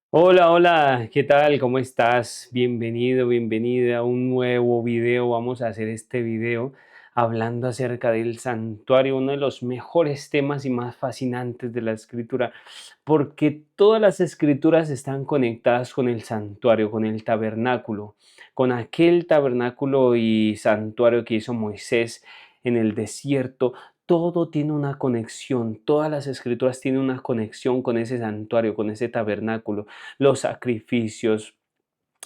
Hola, hola, ¿qué tal? ¿Cómo estás? Bienvenido, bienvenida a un nuevo video. Vamos a hacer este video hablando acerca del santuario, uno de los mejores temas y más fascinantes de la escritura, porque todas las escrituras están conectadas con el santuario, con el tabernáculo, con aquel tabernáculo y santuario que hizo Moisés en el desierto. Todo tiene una conexión, todas las escrituras tienen una conexión con ese santuario, con ese tabernáculo, los sacrificios,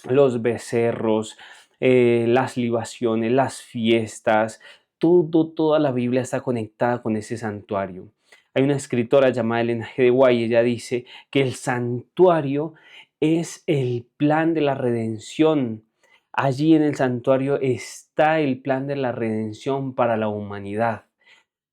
los becerros, las libaciones, las fiestas, toda la Biblia está conectada con ese santuario. Hay una escritora llamada Elena G. de White, ella dice que el santuario es el plan de la redención. Allí en el santuario está el plan de la redención para la humanidad.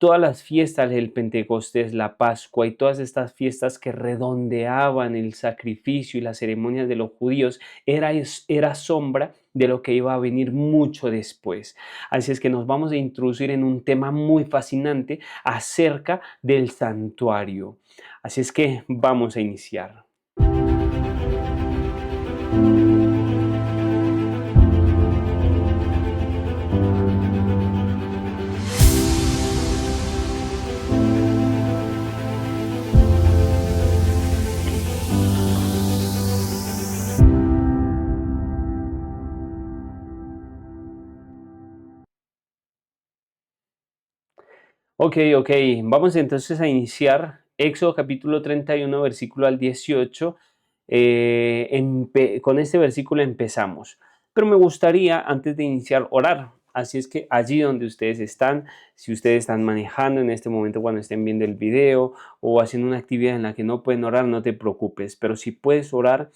Todas las fiestas del Pentecostés, la Pascua y todas estas fiestas que redondeaban el sacrificio y las ceremonias de los judíos era sombra de lo que iba a venir mucho después. Así es que nos vamos a introducir en un tema muy fascinante acerca del santuario. Así es que vamos a iniciar. Ok, vamos entonces a iniciar Éxodo capítulo 31, versículo al 18. Con este versículo empezamos, pero me gustaría antes de iniciar orar. Así es que allí donde ustedes están, si ustedes están manejando en este momento cuando estén viendo el video o haciendo una actividad en la que no pueden orar, no te preocupes, pero si puedes orar,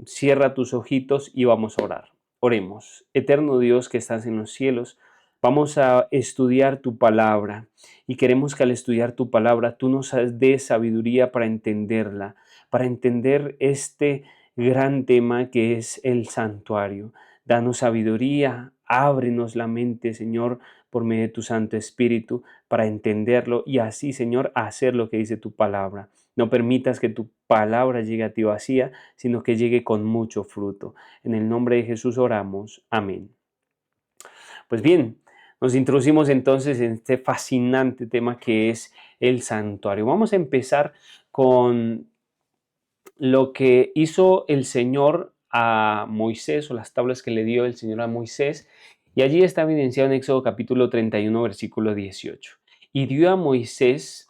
cierra tus ojitos y vamos a orar. Oremos. Eterno Dios que estás en los cielos, vamos a estudiar tu palabra y queremos que al estudiar tu palabra tú nos des sabiduría para entenderla, para entender este gran tema que es el santuario. Danos sabiduría, ábrenos la mente, Señor, por medio de tu Santo Espíritu, para entenderlo y así, Señor, hacer lo que dice tu palabra. No permitas que tu palabra llegue a ti vacía, sino que llegue con mucho fruto. En el nombre de Jesús oramos. Amén. Pues bien, nos introducimos entonces en este fascinante tema que es el santuario. Vamos a empezar con lo que hizo el Señor a Moisés o las tablas que le dio el Señor a Moisés. Y allí está evidenciado en Éxodo capítulo 31, versículo 18. Y dio a Moisés,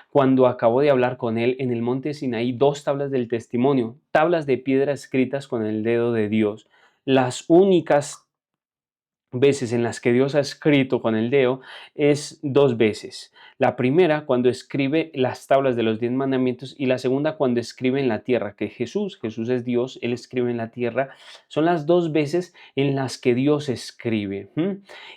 cuando acabó de hablar con él en el monte Sinaí, dos tablas del testimonio, tablas de piedra escritas con el dedo de Dios. Las únicas veces en las que Dios ha escrito con el dedo es dos veces. La primera cuando escribe las tablas de los 10 mandamientos y la segunda cuando escribe en la tierra, que Jesús es Dios, Él escribe en la tierra. Son las dos veces en las que Dios escribe.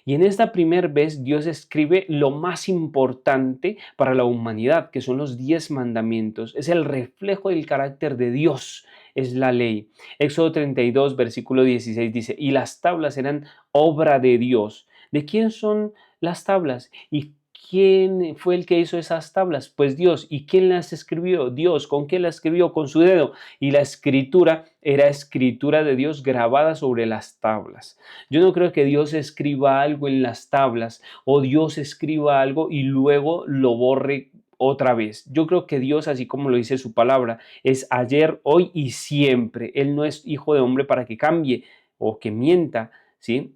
Y en esta primera vez Dios escribe lo más importante para la humanidad, que son los 10 mandamientos. Es el reflejo del carácter de Dios, es la ley. Éxodo 32, versículo 16 dice, y las tablas eran obra de Dios. ¿De quién son las tablas? ¿Y quién fue el que hizo esas tablas? Pues Dios. ¿Y quién las escribió? Dios. ¿Con qué las escribió? Con su dedo. Y la escritura era escritura de Dios grabada sobre las tablas. Yo no creo que Dios escriba algo en las tablas o Dios escriba algo y luego lo borre otra vez. Yo creo que Dios, así como lo dice su palabra, es ayer, hoy y siempre. Él no es hijo de hombre para que cambie o que mienta, ¿sí?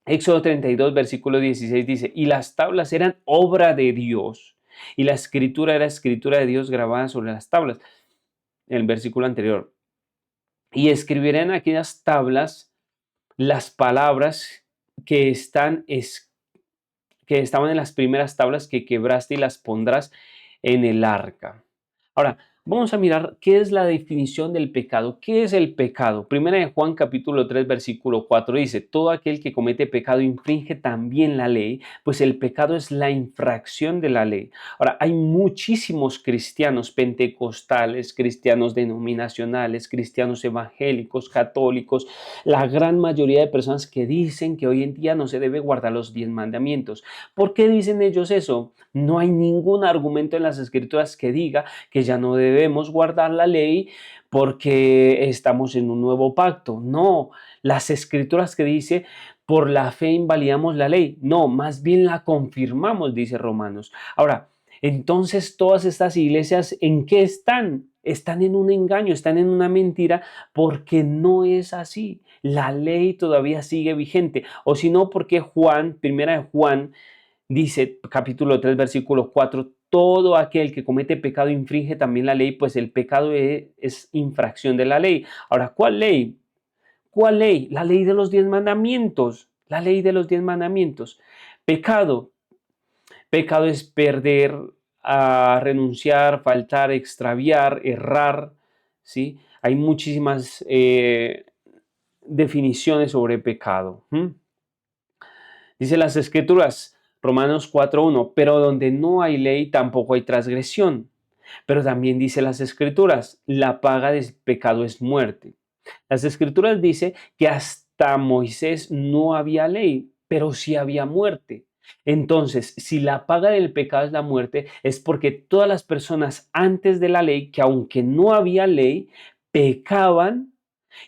Éxodo 32, versículo 16 dice, y las tablas eran obra de Dios, y la escritura era escritura de Dios grabada sobre las tablas. El versículo anterior. Y escribiré en aquellas tablas las palabras que que estaban en las primeras tablas que quebraste y las pondrás en el arca. Ahora, vamos a mirar qué es la definición del pecado. ¿Qué es el pecado? Primera de Juan capítulo 3 versículo 4 dice, todo aquel que comete pecado infringe también la ley, pues el pecado es la infracción de la ley. Ahora, hay muchísimos cristianos pentecostales, cristianos denominacionales, cristianos evangélicos, católicos, la gran mayoría de personas que dicen que hoy en día no se debe guardar los 10 mandamientos. ¿Por qué dicen ellos eso? No hay ningún argumento en las escrituras que diga que ya no debe debemos guardar la ley porque estamos en un nuevo pacto. No, las escrituras que dice, por la fe invalidamos la ley. No, más bien la confirmamos, dice Romanos. Ahora, entonces todas estas iglesias, ¿en qué están? Están en un engaño, están en una mentira porque no es así. La ley todavía sigue vigente. O si no, porque Juan, primera de Juan, dice, capítulo 3 versículo 4, todo aquel que comete pecado infringe también la ley, pues el pecado es infracción de la ley. Ahora, ¿cuál ley? ¿Cuál ley? La ley de los 10 mandamientos. La ley de los 10 mandamientos. Pecado. Pecado es perder, renunciar, faltar, extraviar, errar. ¿Sí? Hay muchísimas definiciones sobre pecado. Dice las escrituras, Romanos 4.1, pero donde no hay ley tampoco hay transgresión. Pero también dice las escrituras, la paga del pecado es muerte. Las escrituras dice que hasta Moisés no había ley, pero sí había muerte. Entonces, si la paga del pecado es la muerte, es porque todas las personas antes de la ley, que aunque no había ley, pecaban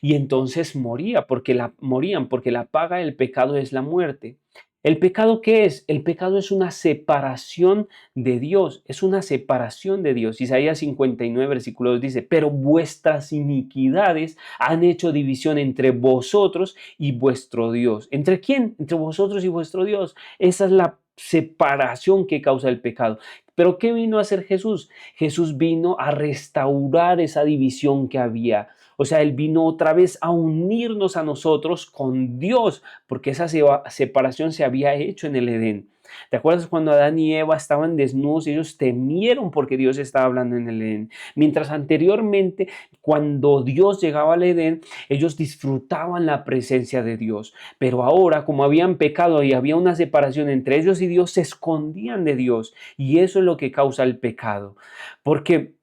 y entonces morían porque la paga del pecado es la muerte. ¿El pecado qué es? El pecado es una separación de Dios, es una separación de Dios. Isaías 59, versículo 2 dice, pero vuestras iniquidades han hecho división entre vosotros y vuestro Dios. ¿Entre quién? Entre vosotros y vuestro Dios. Esa es la separación que causa el pecado. ¿Pero qué vino a hacer Jesús? Jesús vino a restaurar esa división que había. O sea, Él vino otra vez a unirnos a nosotros con Dios, porque esa separación se había hecho en el Edén. ¿Te acuerdas cuando Adán y Eva estaban desnudos y ellos temieron porque Dios estaba hablando en el Edén? Mientras anteriormente, cuando Dios llegaba al Edén, ellos disfrutaban la presencia de Dios. Pero ahora, como habían pecado y había una separación entre ellos y Dios, se escondían de Dios. Y eso es lo que causa el pecado. Porque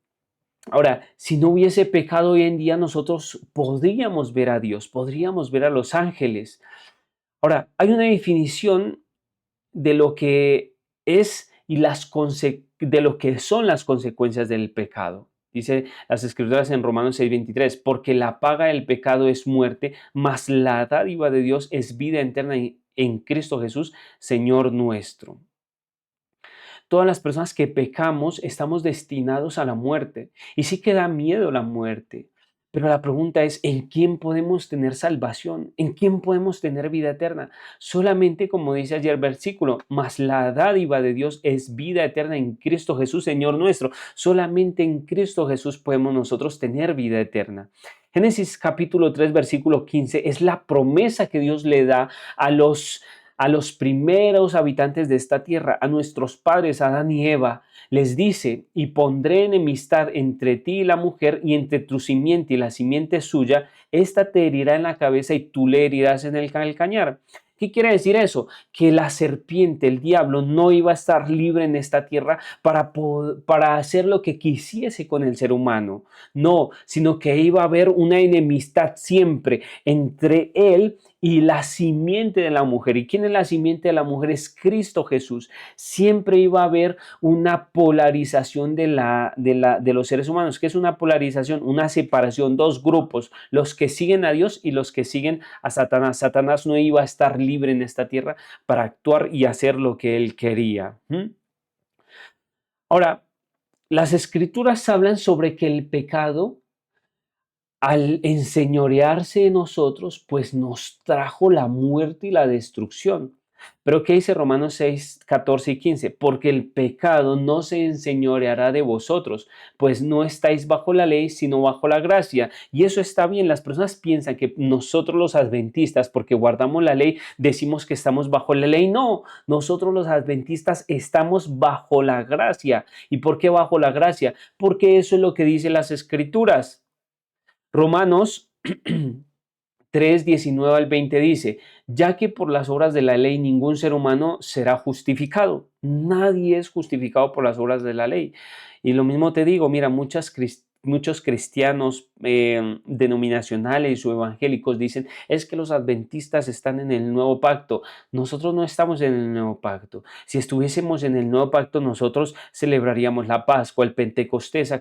ahora, si no hubiese pecado hoy en día, nosotros podríamos ver a Dios, podríamos ver a los ángeles. Ahora, hay una definición de lo que es y de lo que son las consecuencias del pecado. Dice las escrituras en Romanos 6:23, porque la paga del pecado es muerte, mas la dádiva de Dios es vida eterna en Cristo Jesús, Señor nuestro. Todas las personas que pecamos estamos destinados a la muerte. Y sí que da miedo la muerte. Pero la pregunta es, ¿en quién podemos tener salvación? ¿En quién podemos tener vida eterna? Solamente, como dice ayer el versículo, mas la dádiva de Dios es vida eterna en Cristo Jesús, Señor nuestro. Solamente en Cristo Jesús podemos nosotros tener vida eterna. Génesis capítulo 3, versículo 15 es la promesa que Dios le da a los primeros habitantes de esta tierra, a nuestros padres, Adán y Eva. Les dice, y pondré enemistad entre ti y la mujer, y entre tu simiente y la simiente suya, esta te herirá en la cabeza y tú le herirás en el calcañar. ¿Qué quiere decir eso? Que la serpiente, el diablo, no iba a estar libre en esta tierra para hacer lo que quisiese con el ser humano. No, sino que iba a haber una enemistad siempre entre él y la simiente de la mujer. ¿Y quién es la simiente de la mujer? Es Cristo Jesús. Siempre iba a haber una polarización de los seres humanos. ¿Qué es una polarización? Una separación, dos grupos, los que siguen a Dios y los que siguen a Satanás. Satanás no iba a estar libre en esta tierra para actuar y hacer lo que él quería. Ahora, las escrituras hablan sobre que el pecado, al enseñorearse de nosotros, pues nos trajo la muerte y la destrucción. Pero ¿qué dice Romanos 6, 14 y 15? Porque el pecado no se enseñoreará de vosotros, pues no estáis bajo la ley, sino bajo la gracia. Y eso está bien. Las personas piensan que nosotros los adventistas, porque guardamos la ley, decimos que estamos bajo la ley. No, nosotros los adventistas estamos bajo la gracia. ¿Y por qué bajo la gracia? Porque eso es lo que dicen las escrituras. Romanos 3, 19 al 20 dice, ya que por las obras de la ley ningún ser humano será justificado. Nadie es justificado por las obras de la ley. Y lo mismo te digo, mira, muchos cristianos denominacionales o evangélicos dicen, es que los adventistas están en el nuevo pacto. Nosotros no estamos en el nuevo pacto. Si estuviésemos en el nuevo pacto, nosotros celebraríamos la Pascua, el Pentecostés,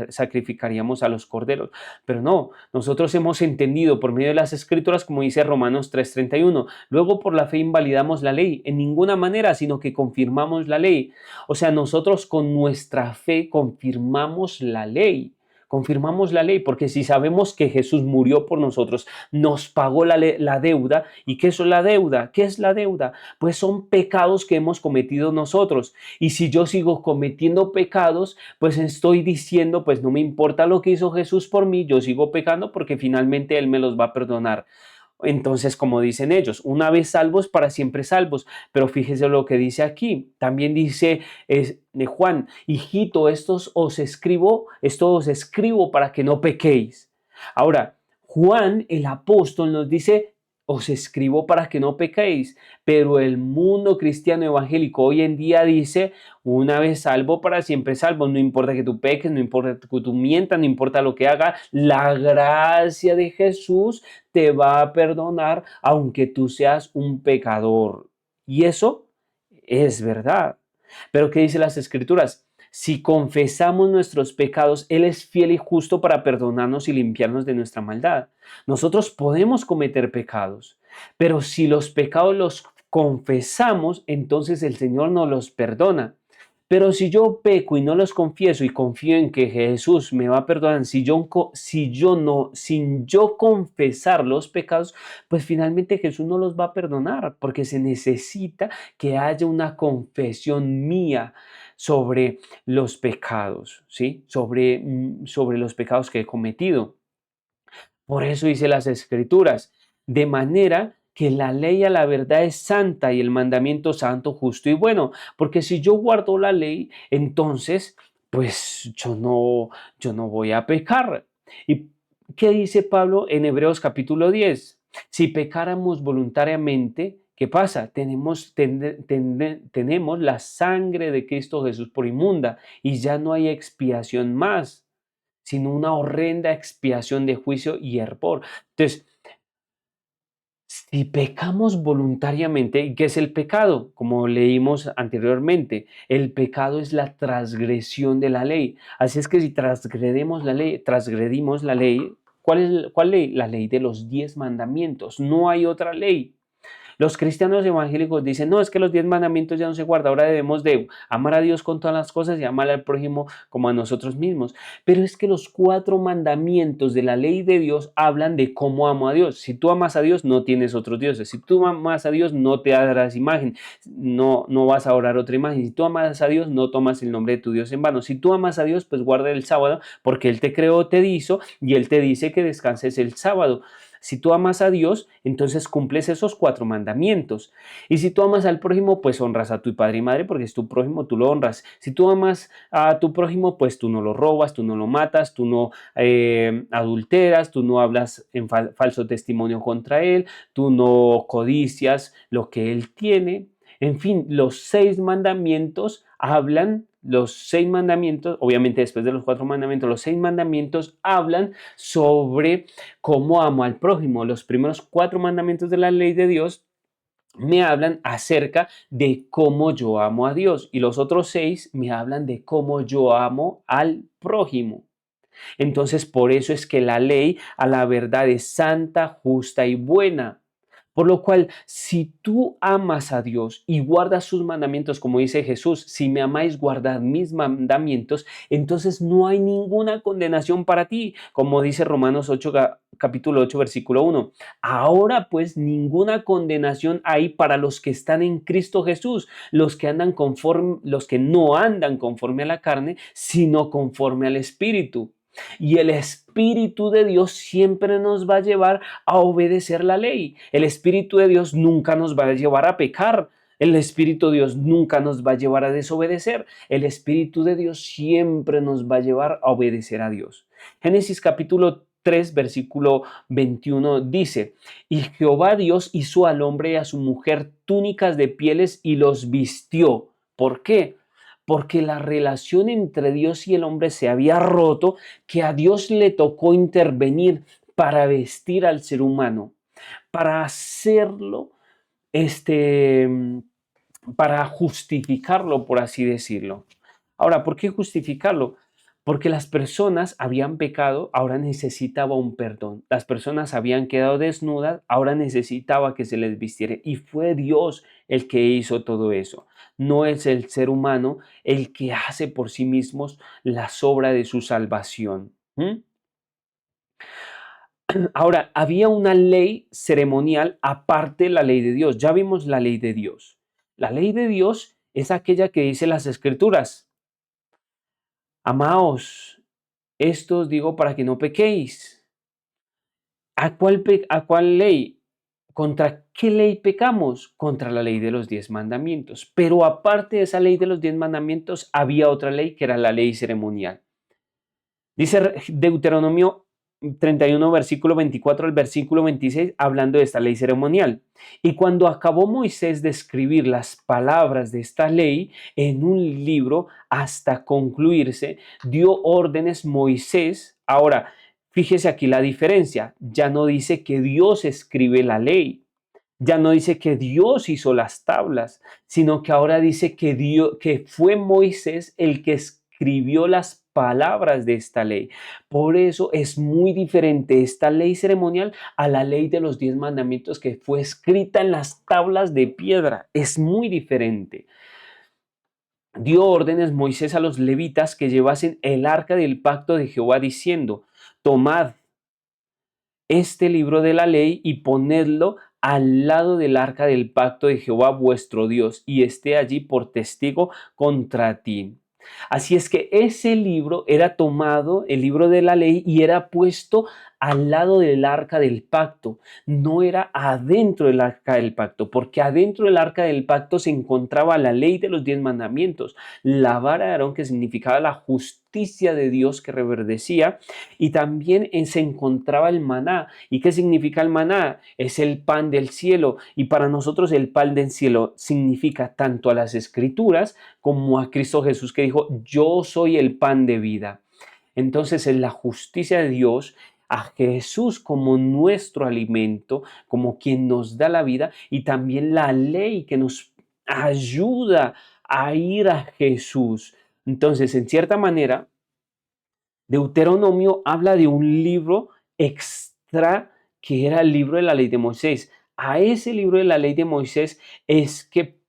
sacrificaríamos a los corderos. Pero no, nosotros hemos entendido por medio de las Escrituras, como dice Romanos 3:31, luego por la fe invalidamos la ley, en ninguna manera, sino que confirmamos la ley. O sea, nosotros con nuestra fe confirmamos la ley. Confirmamos la ley, porque si sabemos que Jesús murió por nosotros, nos pagó la deuda. ¿Y qué es la deuda? ¿Qué es la deuda? Pues son pecados que hemos cometido nosotros. Y si yo sigo cometiendo pecados, pues estoy diciendo, pues no me importa lo que hizo Jesús por mí, yo sigo pecando porque finalmente Él me los va a perdonar. Entonces, como dicen ellos, una vez salvos, para siempre salvos. Pero fíjese lo que dice aquí. También dice Juan, hijito, esto os escribo para que no pequéis. Ahora, Juan, el apóstol, nos dice, os escribo para que no pequéis. Pero el mundo cristiano evangélico hoy en día dice, una vez salvo, para siempre salvo. No importa que tú peques, no importa que tú mientas, no importa lo que hagas, la gracia de Jesús te va a perdonar aunque tú seas un pecador. Y eso es verdad. Pero ¿qué dice las Escrituras? Si confesamos nuestros pecados, Él es fiel y justo para perdonarnos y limpiarnos de nuestra maldad. Nosotros podemos cometer pecados, pero si los pecados los confesamos, entonces el Señor nos los perdona. Pero si yo peco y no los confieso y confío en que Jesús me va a perdonar, sin yo confesar los pecados, pues finalmente Jesús no los va a perdonar, porque se necesita que haya una confesión mía sobre los pecados, ¿sí? Sobre los pecados que he cometido. Por eso dice las Escrituras, de manera que la ley a la verdad es santa y el mandamiento santo, justo y bueno. Porque si yo guardo la ley, entonces, pues yo no voy a pecar. ¿Y qué dice Pablo en Hebreos capítulo 10? Si pecáramos voluntariamente, ¿qué pasa? Tenemos la sangre de Cristo Jesús por inmunda y ya no hay expiación más, sino una horrenda expiación de juicio y hervor. Entonces, si pecamos voluntariamente, ¿y qué es el pecado? Como leímos anteriormente, el pecado es la transgresión de la ley. Así es que si transgredimos la ley, ¿cuál ley? La ley de los 10 mandamientos. No hay otra ley. Los cristianos evangélicos dicen, no, es que los 10 mandamientos ya no se guardan, ahora debemos de amar a Dios con todas las cosas y amar al prójimo como a nosotros mismos. Pero es que los 4 mandamientos de la ley de Dios hablan de cómo amo a Dios. Si tú amas a Dios, no tienes otros dioses. Si tú amas a Dios, no te darás imagen. No vas a orar otra imagen. Si tú amas a Dios, no tomas el nombre de tu Dios en vano. Si tú amas a Dios, pues guarda el sábado porque Él te creó, te hizo y Él te dice que descanses el sábado. Si tú amas a Dios, entonces cumples esos 4 mandamientos. Y si tú amas al prójimo, pues honras a tu padre y madre porque es tu prójimo, tú lo honras. Si tú amas a tu prójimo, pues tú no lo robas, tú no lo matas, tú no adulteras, tú no hablas en falso testimonio contra él, tú no codicias lo que él tiene. En fin, los 6 mandamientos, obviamente después de los 4 mandamientos, los 6 mandamientos hablan sobre cómo amo al prójimo. Los primeros 4 mandamientos de la ley de Dios me hablan acerca de cómo yo amo a Dios y los otros 6 me hablan de cómo yo amo al prójimo. Entonces, por eso es que la ley a la verdad es santa, justa y buena. Por lo cual, si tú amas a Dios y guardas sus mandamientos, como dice Jesús, si me amáis, guardad mis mandamientos, entonces no hay ninguna condenación para ti, como dice Romanos 8, capítulo 8, versículo 1. Ahora pues ninguna condenación hay para los que están en Cristo Jesús, los que no andan conforme a la carne, sino conforme al Espíritu. Y el Espíritu de Dios siempre nos va a llevar a obedecer la ley. El Espíritu de Dios nunca nos va a llevar a pecar. El Espíritu de Dios nunca nos va a llevar a desobedecer. El Espíritu de Dios siempre nos va a llevar a obedecer a Dios. Génesis capítulo 3, versículo 21 dice, y Jehová Dios hizo al hombre y a su mujer túnicas de pieles y los vistió. ¿Por qué? porque la relación entre Dios y el hombre se había roto, que a Dios le tocó intervenir para vestir al ser humano, para hacerlo, este, para justificarlo, por así decirlo. Ahora, ¿por qué justificarlo? Porque las personas habían pecado, ahora necesitaba un perdón. Las personas habían quedado desnudas, ahora necesitaba que se les vistiera. Y fue Dios el que hizo todo eso. No es el ser humano el que hace por sí mismos la obra de su salvación. ¿Mm? Ahora, había una ley ceremonial aparte de la ley de Dios. Ya vimos la ley de Dios. La ley de Dios es aquella que dice las Escrituras. Amaos, esto os digo para que no pequéis. ¿A cuál ley? ¿Contra qué ley pecamos? Contra la ley de los 10 mandamientos. Pero aparte de esa ley de los 10 mandamientos, había otra ley que era la ley ceremonial. Dice Deuteronomio 31, versículo 24 al versículo 26, hablando de esta ley ceremonial. Y cuando acabó Moisés de escribir las palabras de esta ley en un libro hasta concluirse, dio órdenes Moisés. Ahora, fíjese aquí la diferencia. Ya no dice que Dios escribe la ley. Ya no dice que Dios hizo las tablas, sino que ahora dice que fue Moisés el que escribió las palabras de esta ley. Por eso es muy diferente esta ley ceremonial a la ley de los 10 mandamientos que fue escrita en las tablas de piedra. Es muy diferente. Dio órdenes Moisés a los levitas que llevasen el arca del pacto de Jehová diciendo: tomad este libro de la ley y ponedlo al lado del arca del pacto de Jehová vuestro Dios, y esté allí por testigo contra ti. Así es que ese libro era tomado, el libro de la ley, y era puesto al lado del arca del pacto. No era adentro del arca del pacto, porque adentro del arca del pacto se encontraba la ley de los 10 mandamientos, la vara de Aarón, que significaba la justicia de Dios que reverdecía, y también se encontraba el maná. ¿Y qué significa el maná? Es el pan del cielo, y para nosotros el pan del cielo significa tanto a las escrituras como a Cristo Jesús, que dijo: yo soy el pan de vida. Entonces es la justicia de Dios, a Jesús como nuestro alimento, como quien nos da la vida, y también la ley que nos ayuda a ir a Jesús. Entonces, en cierta manera, Deuteronomio habla de un libro extra que era el libro de la ley de Moisés. A ese libro de la ley de Moisés es que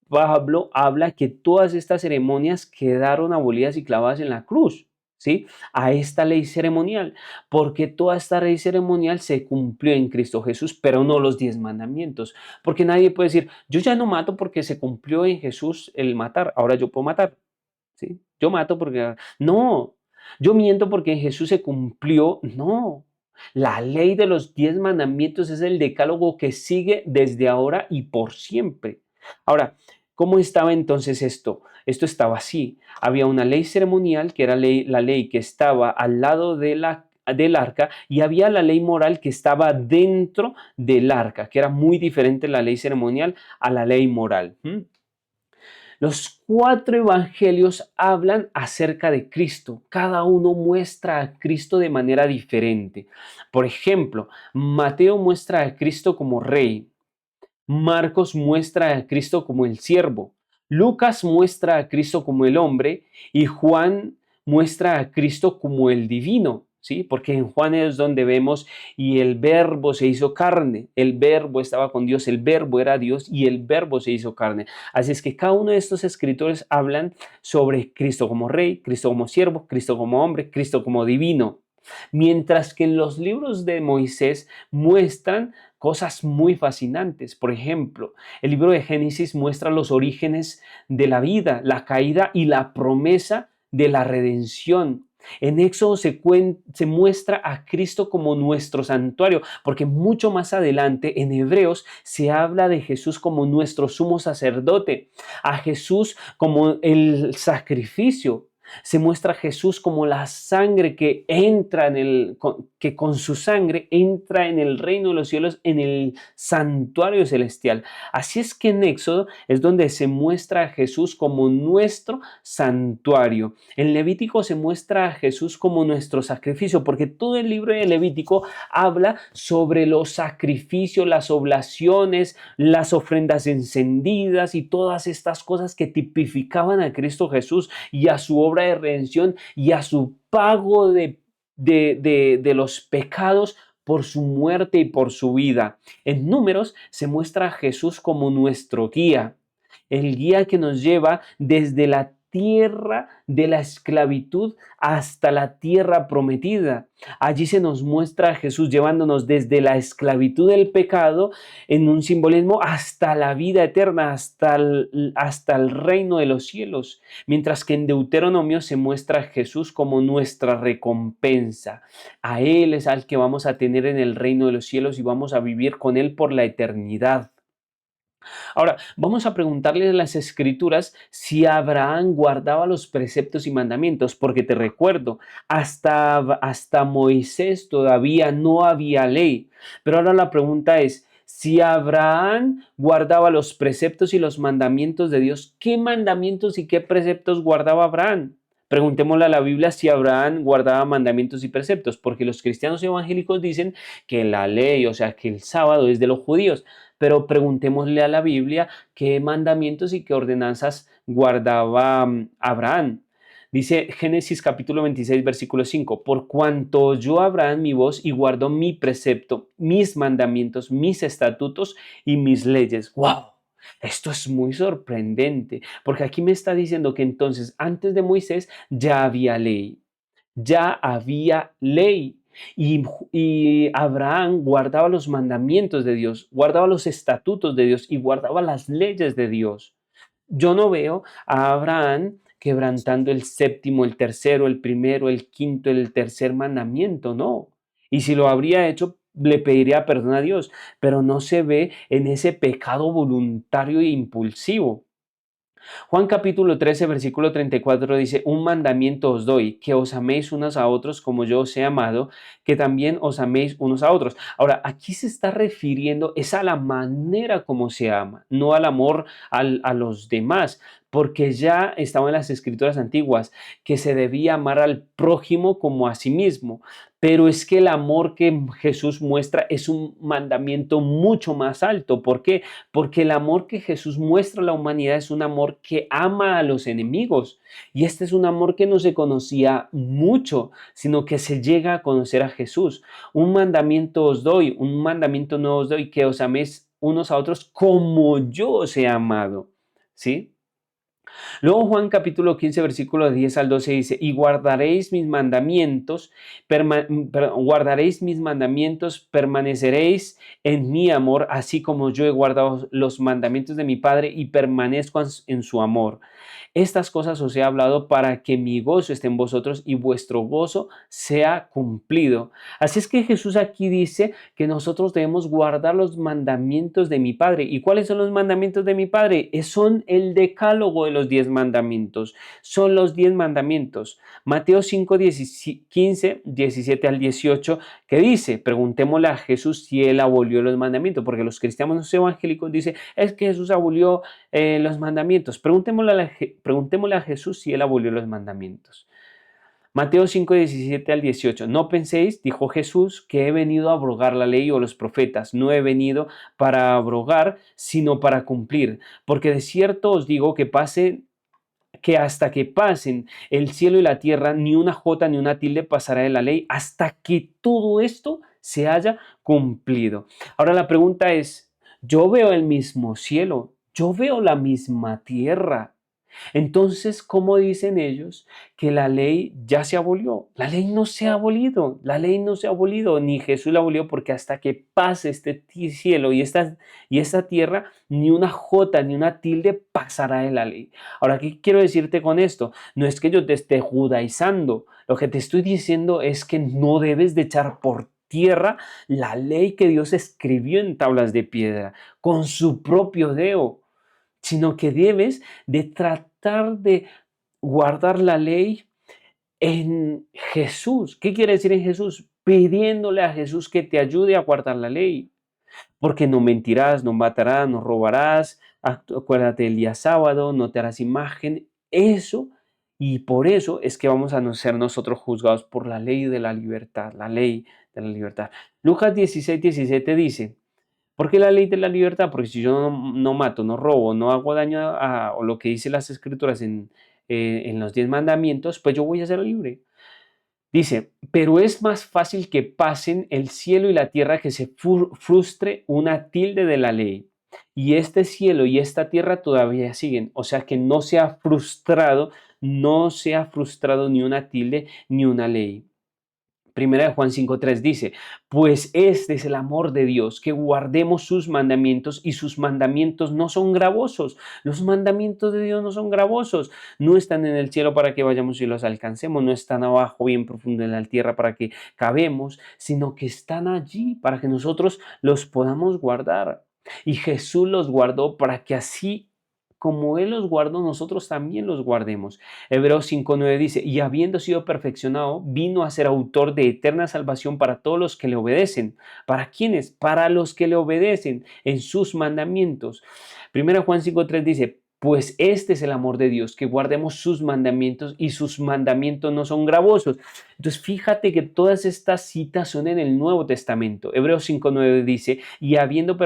Pablo habla que todas estas ceremonias quedaron abolidas y clavadas en la cruz, ¿sí? A esta ley ceremonial, porque toda esta ley ceremonial se cumplió en Cristo Jesús, pero no los 10 mandamientos, porque nadie puede decir: yo ya no mato porque se cumplió en Jesús el matar, ahora yo puedo matar, ¿sí? Yo mato porque... No, yo miento porque en Jesús se cumplió, no. La ley de los 10 mandamientos es el decálogo que sigue desde ahora y por siempre. Ahora, ¿cómo estaba entonces esto? Esto estaba así. Había una ley ceremonial, que era la ley que estaba al lado del arca, y había la ley moral que estaba dentro del arca, que era muy diferente la ley ceremonial a la ley moral. Los 4 evangelios hablan acerca de Cristo. Cada uno muestra a Cristo de manera diferente. Por ejemplo, Mateo muestra a Cristo como rey. Marcos muestra a Cristo como el siervo. Lucas muestra a Cristo como el hombre, y Juan muestra a Cristo como el divino, ¿sí? Porque en Juan es donde vemos: y el verbo se hizo carne, el verbo estaba con Dios, el verbo era Dios y el verbo se hizo carne. Así es que cada uno de estos escritores hablan sobre Cristo como rey, Cristo como siervo, Cristo como hombre, Cristo como divino. Mientras que en los libros de Moisés muestran cosas muy fascinantes. Por ejemplo, el libro de Génesis muestra los orígenes de la vida, la caída y la promesa de la redención. En Éxodo se muestra a Cristo como nuestro santuario, porque mucho más adelante en Hebreos se habla de Jesús como nuestro sumo sacerdote, a Jesús como el sacrificio. Se muestra a Jesús como la sangre que entra que con su sangre entra en el reino de los cielos, en el santuario celestial. Así es que en Éxodo es donde se muestra a Jesús como nuestro santuario. En Levítico se muestra a Jesús como nuestro sacrificio, porque todo el libro de Levítico habla sobre los sacrificios, las oblaciones, las ofrendas encendidas y todas estas cosas que tipificaban a Cristo Jesús y a su obra de redención y a su pago de los pecados por su muerte y por su vida. En Números se muestra a Jesús como nuestro guía, el guía que nos lleva desde la tierra de la esclavitud hasta la tierra prometida. Allí se nos muestra a Jesús llevándonos desde la esclavitud del pecado en un simbolismo hasta la vida eterna, hasta el reino de los cielos. Mientras que en Deuteronomio se muestra a Jesús como nuestra recompensa. A Él es al que vamos a tener en el reino de los cielos y vamos a vivir con Él por la eternidad. Ahora, vamos a preguntarle a las escrituras si Abraham guardaba los preceptos y mandamientos, porque te recuerdo, hasta Moisés todavía no había ley. Pero ahora la pregunta es, si Abraham guardaba los preceptos y los mandamientos de Dios, ¿qué mandamientos y qué preceptos guardaba Abraham? Preguntémosle a la Biblia si Abraham guardaba mandamientos y preceptos, porque los cristianos evangélicos dicen que la ley, o sea, que el sábado es de los judíos, pero preguntémosle a la Biblia qué mandamientos y qué ordenanzas guardaba Abraham. Dice Génesis capítulo 26, versículo 5, por cuanto oyó Abraham mi voz y guardó mi precepto, mis mandamientos, mis estatutos y mis leyes. ¡Wow! Esto es muy sorprendente, porque aquí me está diciendo que entonces antes de Moisés ya había ley, ya había ley. Y Abraham guardaba los mandamientos de Dios, guardaba los estatutos de Dios y guardaba las leyes de Dios. Yo no veo a Abraham quebrantando el séptimo, el tercero, el primero, el quinto, el tercer mandamiento, no. Y si lo habría hecho, le pediría perdón a Dios, pero no se ve en ese pecado voluntario e impulsivo. Juan capítulo 13, versículo 34 dice, un mandamiento os doy, que os améis unos a otros como yo os he amado, que también os améis unos a otros. Ahora, aquí se está refiriendo es a la manera como se ama, no al amor a los demás, porque ya estaba en las escrituras antiguas que se debía amar al prójimo como a sí mismo. Pero es que el amor que Jesús muestra es un mandamiento mucho más alto. ¿Por qué? Porque el amor que Jesús muestra a la humanidad es un amor que ama a los enemigos. Y este es un amor que no se conocía mucho, sino que se llega a conocer a Jesús. Un mandamiento os doy, un mandamiento no os doy, que os améis unos a otros como yo os he amado. ¿Sí? Luego Juan capítulo 15 versículo 10 al 12 dice, y guardaréis mis mandamientos, permaneceréis en mi amor, así como yo he guardado los mandamientos de mi Padre y permanezco en su amor. Estas cosas os he hablado para que mi gozo esté en vosotros y vuestro gozo sea cumplido. Así es que Jesús aquí dice que nosotros debemos guardar los mandamientos de mi Padre. ¿Y cuáles son los mandamientos de mi Padre? Son el decálogo de los 10 mandamientos. Son los 10 mandamientos. Mateo 5, 15, 17 al 18, que dice, preguntémosle a Jesús si él abolió los mandamientos, porque los cristianos evangélicos dicen, es que Jesús abolió los mandamientos. Preguntémosle a Jesús si él abolió los mandamientos. Mateo 5, 17 al 18. No penséis, dijo Jesús, que he venido a abrogar la ley o los profetas. No he venido para abrogar, sino para cumplir. Porque de cierto os digo que hasta que pasen el cielo y la tierra, ni una jota ni una tilde pasará de la ley, hasta que todo esto se haya cumplido. Ahora la pregunta es, yo veo el mismo cielo, yo veo la misma tierra. Entonces, ¿cómo dicen ellos que la ley ya se abolió? La ley no se ha abolido, la ley no se ha abolido, ni Jesús la abolió, porque hasta que pase este cielo y esta tierra, ni una jota ni una tilde pasará de la ley. Ahora, ¿qué quiero decirte con esto? No es que yo te esté judaizando, lo que te estoy diciendo es que no debes de echar por tierra la ley que Dios escribió en tablas de piedra con su propio dedo, sino que debes de tratar de guardar la ley en Jesús. ¿Qué quiere decir en Jesús? Pidiéndole a Jesús que te ayude a guardar la ley. Porque no mentirás, no matarás, no robarás, acuérdate del día sábado, no te harás imagen. Eso, y por eso es que vamos a no ser nosotros juzgados por la ley de la libertad, la ley de la libertad. Lucas 16:17 dice, ¿por qué la ley de la libertad? Porque si yo no mato, no robo, no hago daño o lo que dice las escrituras en los 10 mandamientos, pues yo voy a ser libre. Dice, pero es más fácil que pasen el cielo y la tierra que se frustre una tilde de la ley. Y este cielo y esta tierra todavía siguen. O sea que no se ha frustrado ni una tilde ni una ley. Primera de Juan 5:3 dice, pues este es el amor de Dios, que guardemos sus mandamientos y sus mandamientos no son gravosos. Los mandamientos de Dios no son gravosos. No están en el cielo para que vayamos y los alcancemos, no están abajo bien profundo en la tierra para que cabemos, sino que están allí para que nosotros los podamos guardar. Y Jesús los guardó para que así como Él los guardó, nosotros también los guardemos. Hebreos 5:9 dice, y habiendo sido perfeccionado, vino a ser autor de eterna salvación para todos los que le obedecen. ¿Para quiénes? Para los que le obedecen en sus mandamientos. Primera Juan 5:3 dice, pues este es el amor de Dios, que guardemos sus mandamientos y sus mandamientos no son gravosos. Entonces fíjate que todas estas citas son en el Nuevo Testamento. Hebreos 5:9 dice, y habiendo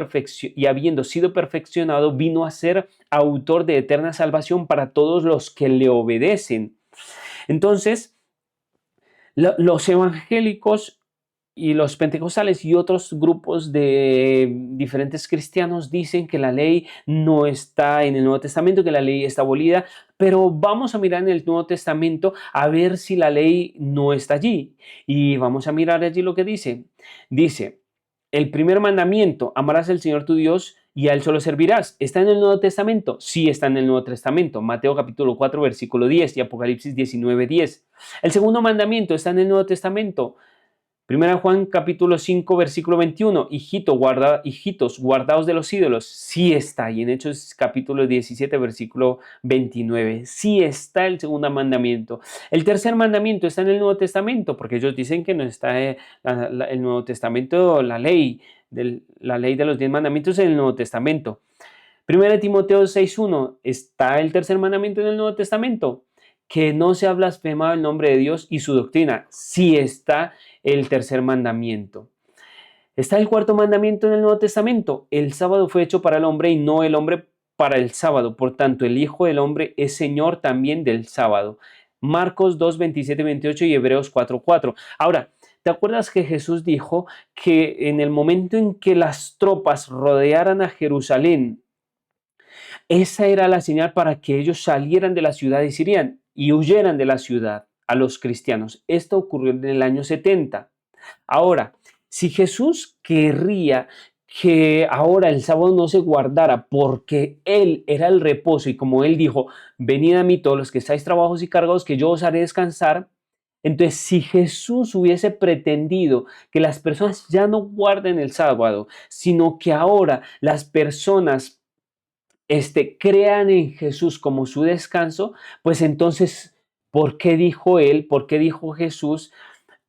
sido perfeccionado, vino a ser autor de eterna salvación para todos los que le obedecen. Entonces, los evangélicos y los pentecostales y otros grupos de diferentes cristianos dicen que la ley no está en el Nuevo Testamento, que la ley está abolida, pero vamos a mirar en el Nuevo Testamento a ver si la ley no está allí. Y vamos a mirar allí lo que dice. Dice, el primer mandamiento, amarás al Señor tu Dios y a Él solo servirás. ¿Está en el Nuevo Testamento? Sí, está en el Nuevo Testamento. Mateo capítulo 4, versículo 10 y Apocalipsis 19:10. El segundo mandamiento está en el Nuevo Testamento. Primera Juan capítulo 5 versículo 21, hijitos, guardaos de los ídolos. Sí está. Y en Hechos capítulo 17 versículo 29. Sí está el segundo mandamiento. El tercer mandamiento está en el Nuevo Testamento, porque ellos dicen que no está el Nuevo Testamento, la ley de los 10 mandamientos en el Nuevo Testamento. Primera Timoteo 6:1, ¿está el tercer mandamiento en el Nuevo Testamento? Que no se ha blasfemado el nombre de Dios y su doctrina. Sí está el tercer mandamiento. ¿Está el cuarto mandamiento en el Nuevo Testamento? El sábado fue hecho para el hombre y no el hombre para el sábado. Por tanto, el Hijo del Hombre es Señor también del sábado. Marcos 2:27-28 y Hebreos 4:4. Ahora, ¿te acuerdas que Jesús dijo que en el momento en que las tropas rodearan a Jerusalén, esa era la señal para que ellos salieran de la ciudad y irían y huyeran de la ciudad a los cristianos? Esto ocurrió en el año 70. Ahora, si Jesús querría que ahora el sábado no se guardara porque Él era el reposo y como Él dijo, venid a mí todos los que estáis trabajos y cargados, que yo os haré descansar. Entonces, si Jesús hubiese pretendido que las personas ya no guarden el sábado, sino que ahora las personas crean en Jesús como su descanso, pues entonces, ¿por qué dijo Él, por qué dijo Jesús,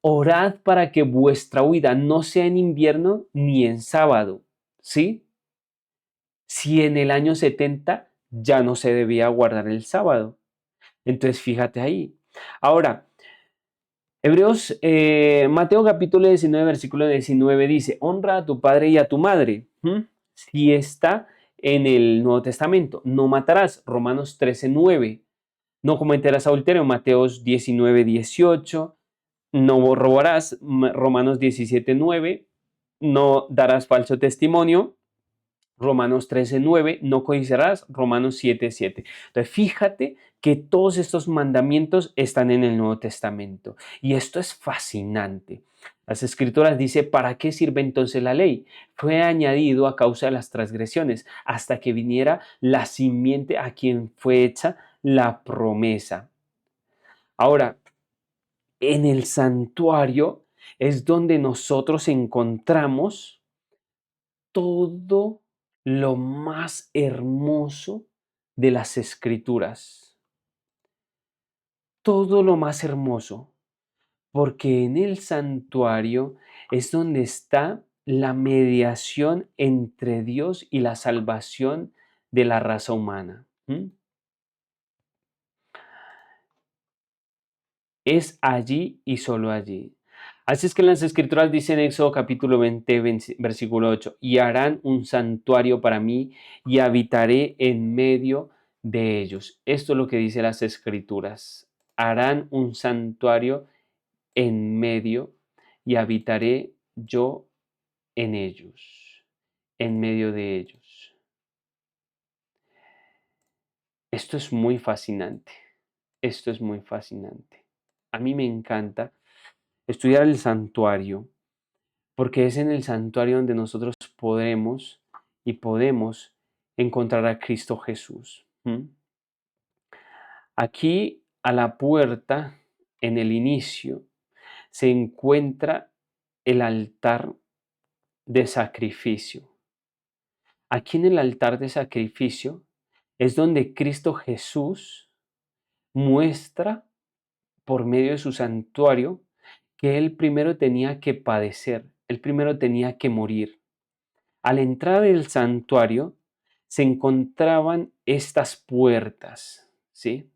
orad para que vuestra huida no sea en invierno ni en sábado? ¿Sí? Si en el año 70 ya no se debía guardar el sábado. Entonces, fíjate ahí. Ahora, Mateo capítulo 19, versículo 19 dice, honra a tu padre y a tu madre. Si está en el Nuevo Testamento, no matarás, Romanos 13:9. No cometerás adulterio, Mateos 19:18. No robarás, Romanos 17:9. No darás falso testimonio, Romanos 13:9. No codiciarás, Romanos 7:7. Entonces, fíjate que todos estos mandamientos están en el Nuevo Testamento. Y esto es fascinante. Las Escrituras dice, ¿para qué sirve entonces la ley? Fue añadido a causa de las transgresiones, hasta que viniera la simiente a quien fue hecha la promesa. Ahora, en el santuario es donde nosotros encontramos todo lo más hermoso de las escrituras. todo lo más hermoso, porque en el santuario es donde está la mediación entre Dios y la salvación de la raza humana. Es allí y solo allí. Así es que en las Escrituras dice en Éxodo capítulo 20, versículo 8, y harán un santuario para mí y habitaré en medio de ellos. Esto es lo que dice las Escrituras. Harán un santuario en medio y habitaré yo en ellos, en medio de ellos. Esto es muy fascinante. Esto es muy fascinante. A mí me encanta estudiar el santuario, porque es en el santuario donde nosotros podemos encontrar a Cristo Jesús. Aquí a la puerta, en el inicio, se encuentra el altar de sacrificio. Aquí en el altar de sacrificio es donde Cristo Jesús muestra por medio de su santuario que Él primero tenía que padecer, Él primero tenía que morir. Al entrar del santuario se encontraban estas puertas, ¿sí?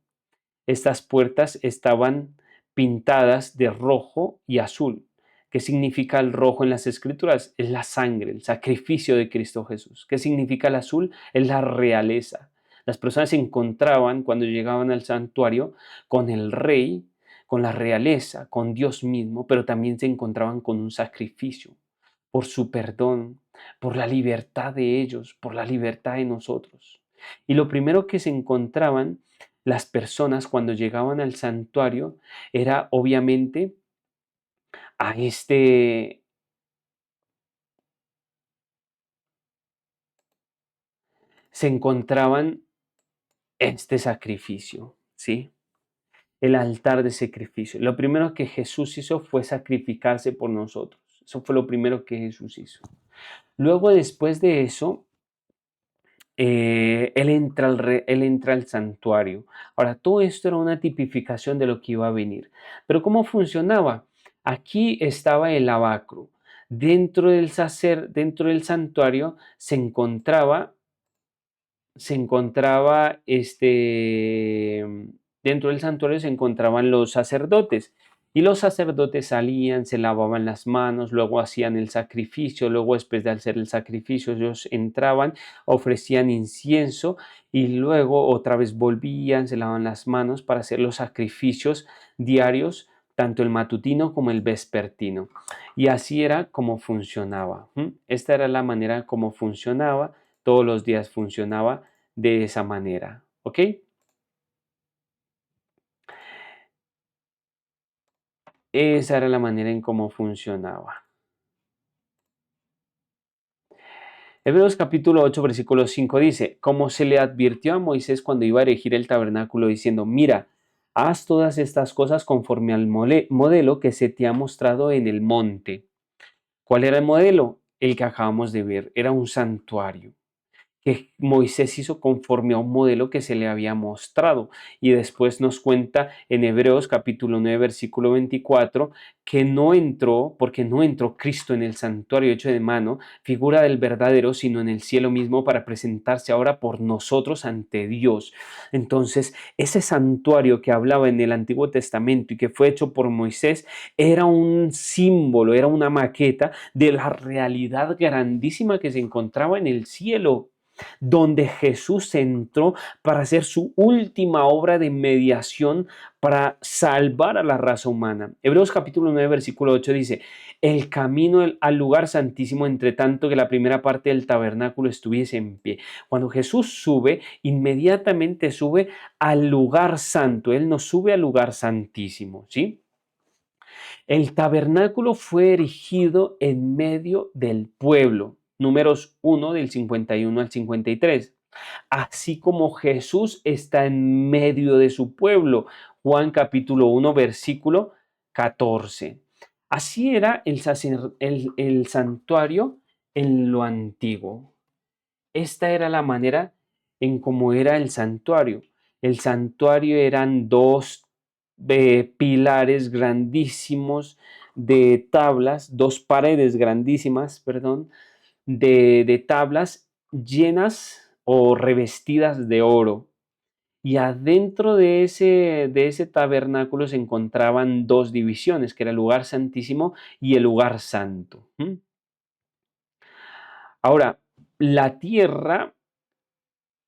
Estas puertas estaban pintadas de rojo y azul. ¿Qué significa el rojo en las escrituras? Es la sangre, el sacrificio de Cristo Jesús. ¿Qué significa el azul? Es la realeza. Las personas se encontraban cuando llegaban al santuario con el rey, con la realeza, con Dios mismo, pero también se encontraban con un sacrificio por su perdón, por la libertad de ellos, por la libertad de nosotros. Y lo primero que se encontraban las personas cuando llegaban al santuario era obviamente a se encontraban este sacrificio, ¿sí? El altar de sacrificio. Lo primero que Jesús hizo fue sacrificarse por nosotros. Eso fue lo primero que Jesús hizo. Luego, después de eso, él entra al santuario. Ahora, todo esto era una tipificación de lo que iba a venir. Pero ¿cómo funcionaba? Aquí estaba el lavacro. Dentro del santuario se encontraba dentro del santuario se encontraban los sacerdotes. Y los sacerdotes salían, se lavaban las manos, luego hacían el sacrificio, luego después de hacer el sacrificio ellos entraban, ofrecían incienso y luego otra vez volvían, se lavaban las manos para hacer los sacrificios diarios, tanto el matutino como el vespertino. Y así era como funcionaba. Esta era la manera como funcionaba, todos los días funcionaba de esa manera, ¿ok? Esa era la manera en cómo funcionaba. Hebreos capítulo 8, versículo 5 dice, como se le advirtió a Moisés cuando iba a erigir el tabernáculo, diciendo, mira, haz todas estas cosas conforme al modelo que se te ha mostrado en el monte. ¿Cuál era el modelo? El que acabamos de ver, era un santuario que Moisés hizo conforme a un modelo que se le había mostrado. Y después nos cuenta en Hebreos capítulo 9 versículo 24 que no entró, porque no entró Cristo en el santuario hecho de mano, figura del verdadero, sino en el cielo mismo para presentarse ahora por nosotros ante Dios. Entonces, ese santuario que hablaba en el Antiguo Testamento y que fue hecho por Moisés era un símbolo, era una maqueta de la realidad grandísima que se encontraba en el cielo, donde Jesús entró para hacer su última obra de mediación para salvar a la raza humana. Hebreos capítulo 9, versículo 8 dice, el camino al lugar santísimo, entre tanto que la primera parte del tabernáculo estuviese en pie. Cuando Jesús sube, inmediatamente sube al lugar santo. Él no sube al lugar santísimo, ¿sí? El tabernáculo fue erigido en medio del pueblo. Números 1 del 51 al 53. Así como Jesús está en medio de su pueblo. Juan capítulo 1 versículo 14. Así era el santuario en lo antiguo. Esta era la manera en cómo era el santuario. El santuario eran pilares grandísimos de tablas, dos paredes grandísimas, perdón, de tablas llenas o revestidas de oro. Y adentro de ese tabernáculo se encontraban dos divisiones, que era el lugar santísimo y el lugar santo. Ahora, la tierra,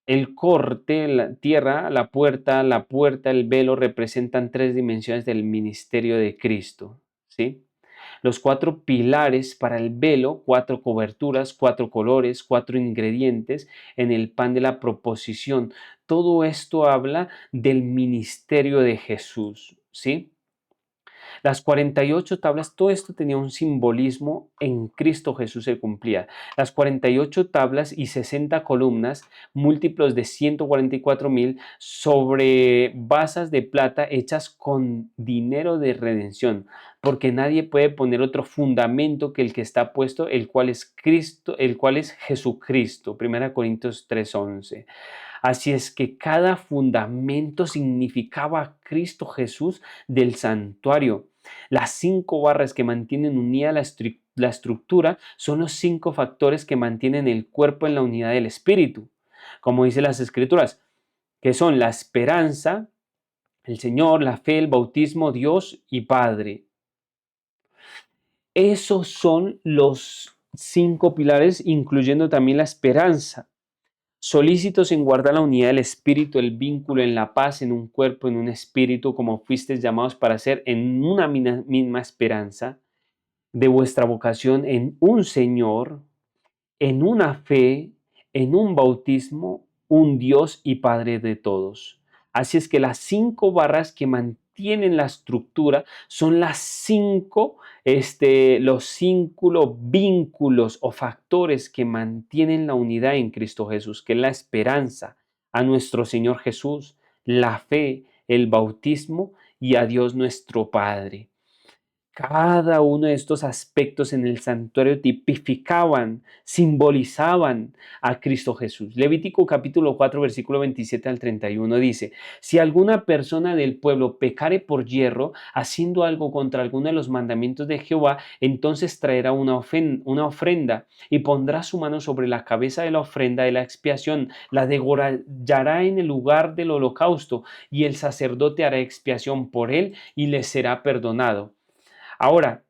el corte, la tierra, la puerta, el velo representan tres dimensiones del ministerio de Cristo, ¿sí? Los cuatro pilares para el velo, cuatro coberturas, cuatro colores, cuatro ingredientes en el pan de la proposición. Todo esto habla del ministerio de Jesús, ¿sí? Las 48 tablas, todo esto tenía un simbolismo, en Cristo Jesús se cumplía. Las 48 tablas y 60 columnas, múltiplos de 144,000, sobre basas de plata hechas con dinero de redención, porque nadie puede poner otro fundamento que el que está puesto, el cual es Cristo, el cual es Jesucristo. 1 Corintios 3:11. Así es que cada fundamento significaba a Cristo Jesús del santuario. Las 5 barras que mantienen unida la estructura son los 5 factores que mantienen el cuerpo en la unidad del espíritu, como dice las escrituras, que son la esperanza, el Señor, la fe, el bautismo, Dios y Padre. Esos son los 5 pilares, incluyendo también la esperanza. Solícitos en guardar la unidad del espíritu, el vínculo en la paz, en un cuerpo, en un espíritu, como fuisteis llamados para ser en una misma esperanza de vuestra vocación, en un Señor, en una fe, en un bautismo, un Dios y Padre de todos. Así es que las 5 barras que mantienen la estructura son los 5 vínculos o factores que mantienen la unidad en Cristo Jesús, que es la esperanza a nuestro Señor Jesús, la fe, el bautismo y a Dios nuestro Padre. Cada uno de estos aspectos en el santuario tipificaban, simbolizaban a Cristo Jesús. Levítico capítulo 4, versículo 27 al 31 dice: si alguna persona del pueblo pecare por yerro, haciendo algo contra alguno de los mandamientos de Jehová, entonces traerá una ofrenda y pondrá su mano sobre la cabeza de la ofrenda de la expiación, la degollará en el lugar del holocausto, y el sacerdote hará expiación por él y le será perdonado. Ahora,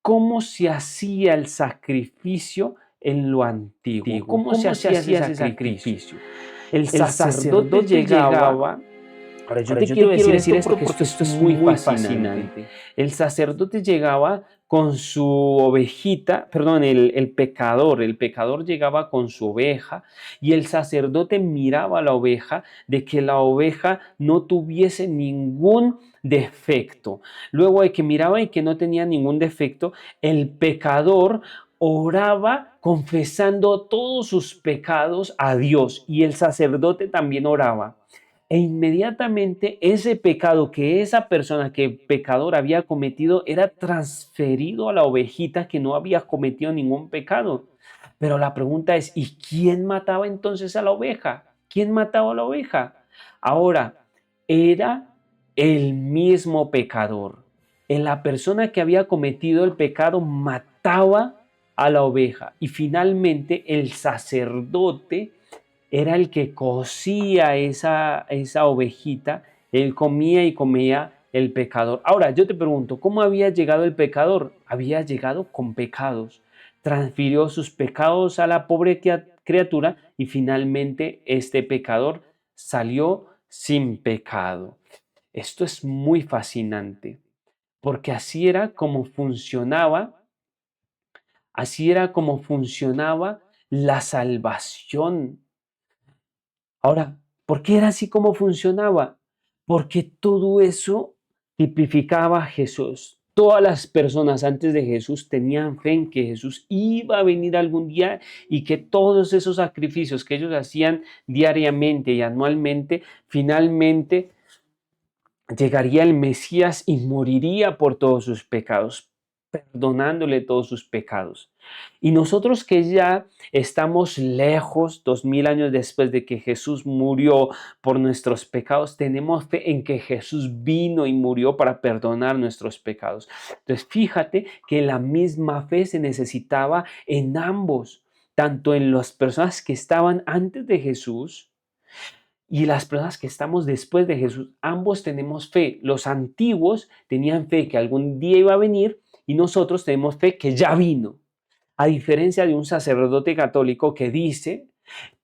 ¿cómo se hacía el sacrificio en lo antiguo? ¿Cómo se hacía ese sacrificio? El sacerdote llegaba. Ahora, yo te quiero decir esto porque esto es muy fascinante. El sacerdote llegaba con su ovejita, perdón, el pecador llegaba con su oveja, y el sacerdote miraba a la oveja de que la oveja no tuviese ningún defecto. Luego de que miraba y que no tenía ningún defecto, el pecador oraba confesando todos sus pecados a Dios, y el sacerdote también oraba. E inmediatamente ese pecado que esa persona, que pecador había cometido, era transferido a la ovejita que no había cometido ningún pecado. Pero la pregunta es, ¿y quién mataba entonces a la oveja? ¿Quién mataba a la oveja? Ahora, era el mismo pecador. En la persona que había cometido el pecado mataba a la oveja, y finalmente el sacerdote era el que cocía esa ovejita. Él comía y comía el pecador. Ahora, yo te pregunto, ¿cómo había llegado el pecador? Había llegado con pecados. Transfirió sus pecados a la pobre criatura, y finalmente este pecador salió sin pecado. Esto es muy fascinante, porque así era como funcionaba la salvación. Ahora, ¿por qué era así como funcionaba? Porque todo eso tipificaba a Jesús. Todas las personas antes de Jesús tenían fe en que Jesús iba a venir algún día, y que todos esos sacrificios que ellos hacían diariamente y anualmente, finalmente llegaría el Mesías y moriría por todos sus pecados. perdonándole todos sus pecados. Y nosotros que ya estamos lejos, 2000 años después de que Jesús murió por nuestros pecados, tenemos fe en que Jesús vino y murió para perdonar nuestros pecados. Entonces, fíjate que la misma fe se necesitaba en ambos, tanto en las personas que estaban antes de Jesús y las personas que estamos después de Jesús. Ambos tenemos fe. Los antiguos tenían fe que algún día iba a venir y nosotros tenemos fe que ya vino. A diferencia de un sacerdote católico que dice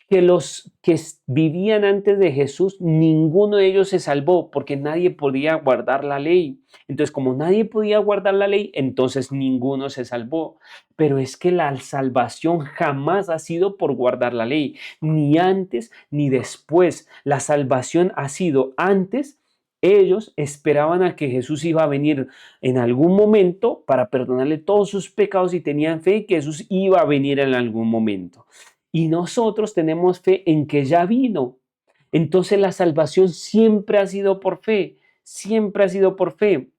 que los que vivían antes de Jesús, ninguno de ellos se salvó porque nadie podía guardar la ley. Entonces, como nadie podía guardar la ley, entonces ninguno se salvó. Pero es que la salvación jamás ha sido por guardar la ley, ni antes ni después. La salvación ha sido antes. Ellos esperaban a que Jesús iba a venir en algún momento para perdonarle todos sus pecados y tenían fe que Jesús iba a venir en algún momento. Y nosotros tenemos fe en que ya vino. Entonces la salvación siempre ha sido por fe, siempre ha sido por fe.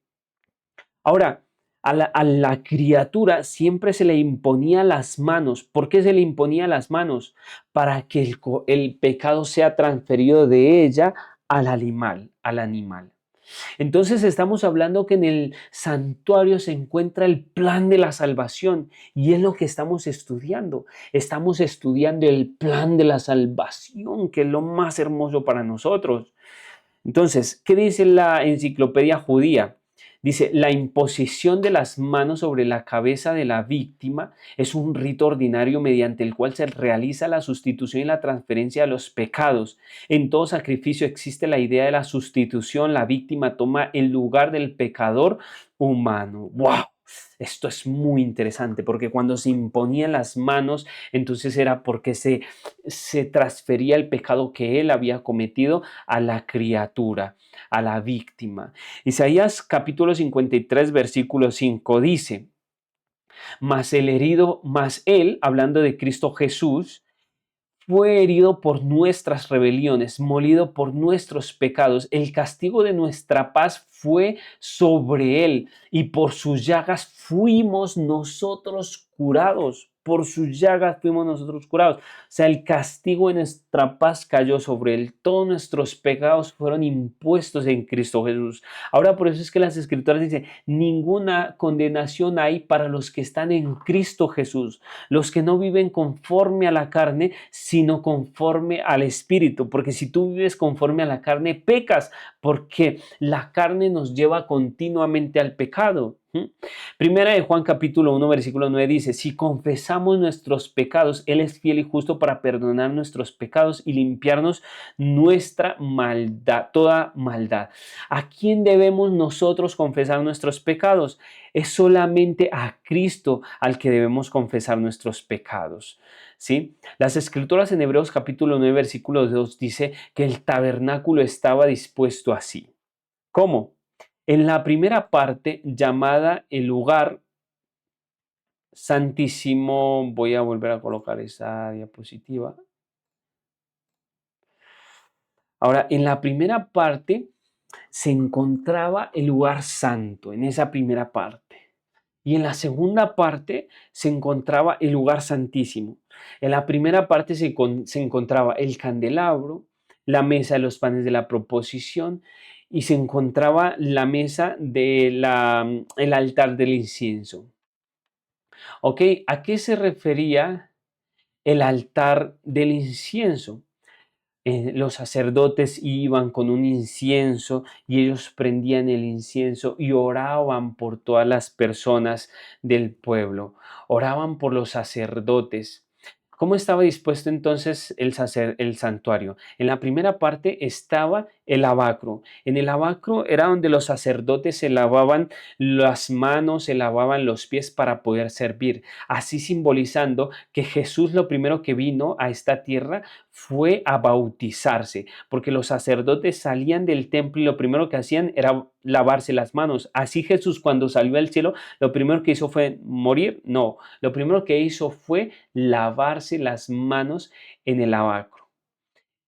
Ahora, a la criatura siempre se le imponía las manos. ¿Por qué se le imponía las manos? Para que el pecado sea transferido de ella al animal. Entonces estamos hablando que en el santuario se encuentra el plan de la salvación y es lo que estamos estudiando. Estamos estudiando el plan de la salvación, que es lo más hermoso para nosotros. Entonces, ¿qué dice la enciclopedia judía? Dice, la imposición de las manos sobre la cabeza de la víctima es un rito ordinario mediante el cual se realiza la sustitución y la transferencia de los pecados. En todo sacrificio existe la idea de la sustitución. La víctima toma el lugar del pecador humano. ¡Wow! Esto es muy interesante porque cuando se imponían las manos, entonces era porque se transfería el pecado que él había cometido a la criatura, a la víctima. Isaías capítulo 53, versículo 5 dice, mas él, hablando de Cristo Jesús, fue herido por nuestras rebeliones, molido por nuestros pecados. El castigo de nuestra paz fue sobre él y por sus llagas fuimos nosotros curados. Por sus llagas fuimos nosotros curados. O sea, el castigo de nuestra paz cayó sobre él. Todos nuestros pecados fueron impuestos en Cristo Jesús. Ahora, por eso es que las Escrituras dicen, ninguna condenación hay para los que están en Cristo Jesús, los que no viven conforme a la carne, sino conforme al Espíritu. Porque si tú vives conforme a la carne, pecas, porque la carne nos lleva continuamente al pecado. Primera de Juan capítulo 1 versículo 9 dice, si confesamos nuestros pecados, Él es fiel y justo para perdonar nuestros pecados y limpiarnos nuestra maldad, toda maldad. ¿A quién debemos nosotros confesar nuestros pecados? Es solamente a Cristo al que debemos confesar nuestros pecados. ¿Sí? Las Escrituras en Hebreos capítulo 9 versículo 2 dice que el tabernáculo estaba dispuesto así. ¿Cómo? En la primera parte, llamada el lugar santísimo, voy a volver a colocar esa diapositiva. Ahora, en la primera parte se encontraba el lugar santo, en esa primera parte. Y en la segunda parte se encontraba el lugar santísimo. En la primera parte se encontraba el candelabro, la mesa de los panes de la proposición y se encontraba la mesa del el altar del incienso. ¿Ok? ¿A qué se refería el altar del incienso? Los sacerdotes iban con un incienso y ellos prendían el incienso y oraban por todas las personas del pueblo, oraban por los sacerdotes. ¿Cómo estaba dispuesto entonces el santuario? En la primera parte estaba el lavacro. En el lavacro era donde los sacerdotes se lavaban las manos, se lavaban los pies para poder servir, así simbolizando que Jesús lo primero que vino a esta tierra fue a bautizarse, porque los sacerdotes salían del templo y lo primero que hacían era lavarse las manos. Así Jesús cuando salió al cielo, lo primero que hizo fue morir. No, lo primero que hizo fue lavarse las manos en el lavacro.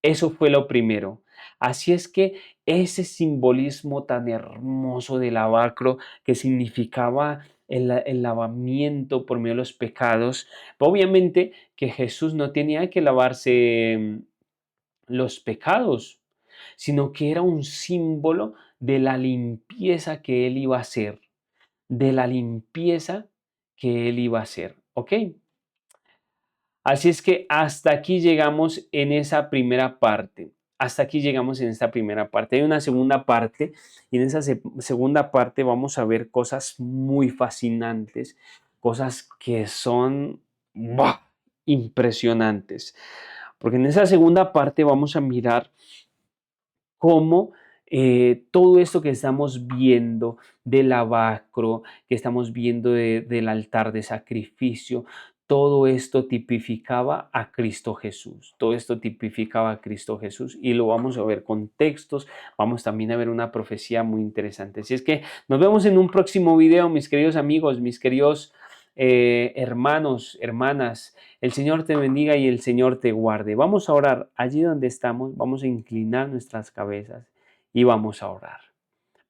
Eso fue lo primero. Así es que ese simbolismo tan hermoso del lavacro que significaba el lavamiento por medio de los pecados. Obviamente que Jesús no tenía que lavarse los pecados, sino que era un símbolo de la limpieza que él iba a hacer, de la limpieza que él iba a hacer, ¿ok? Así es que hasta aquí llegamos en esa primera parte. Hasta aquí llegamos en esta primera parte. Hay una segunda parte y en esa segunda parte vamos a ver cosas muy fascinantes, cosas que son ¡buah!, impresionantes. Porque en esa segunda parte vamos a mirar cómo todo esto que estamos viendo del lavacro, que estamos viendo del altar de sacrificio, todo esto tipificaba a Cristo Jesús. Todo esto tipificaba a Cristo Jesús y lo vamos a ver con textos. Vamos también a ver una profecía muy interesante. Así es que nos vemos en un próximo video, mis queridos amigos, mis queridos hermanos, hermanas. El Señor te bendiga y el Señor te guarde. Vamos a orar allí donde estamos, vamos a inclinar nuestras cabezas y vamos a orar.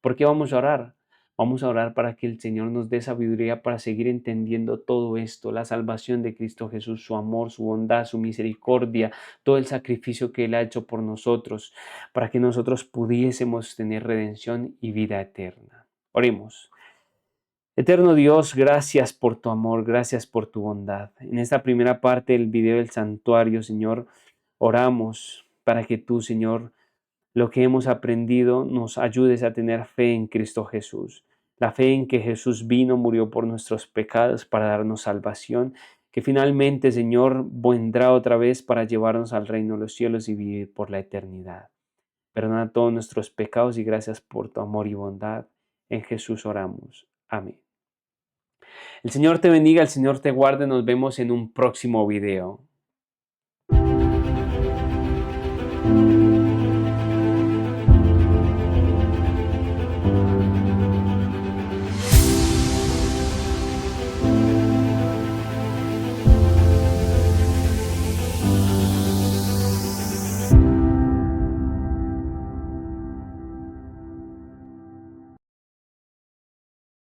¿Por qué vamos a orar? Vamos a orar para que el Señor nos dé sabiduría para seguir entendiendo todo esto, la salvación de Cristo Jesús, su amor, su bondad, su misericordia, todo el sacrificio que Él ha hecho por nosotros, para que nosotros pudiésemos tener redención y vida eterna. Oremos. Eterno Dios, gracias por tu amor, gracias por tu bondad. En esta primera parte del video del santuario, Señor, oramos para que tú, Señor, lo que hemos aprendido nos ayudes a tener fe en Cristo Jesús. La fe en que Jesús vino, murió por nuestros pecados para darnos salvación, que finalmente, Señor, vendrá otra vez para llevarnos al reino de los cielos y vivir por la eternidad. Perdona todos nuestros pecados y gracias por tu amor y bondad. En Jesús oramos. Amén. El Señor te bendiga, el Señor te guarde. Nos vemos en un próximo video.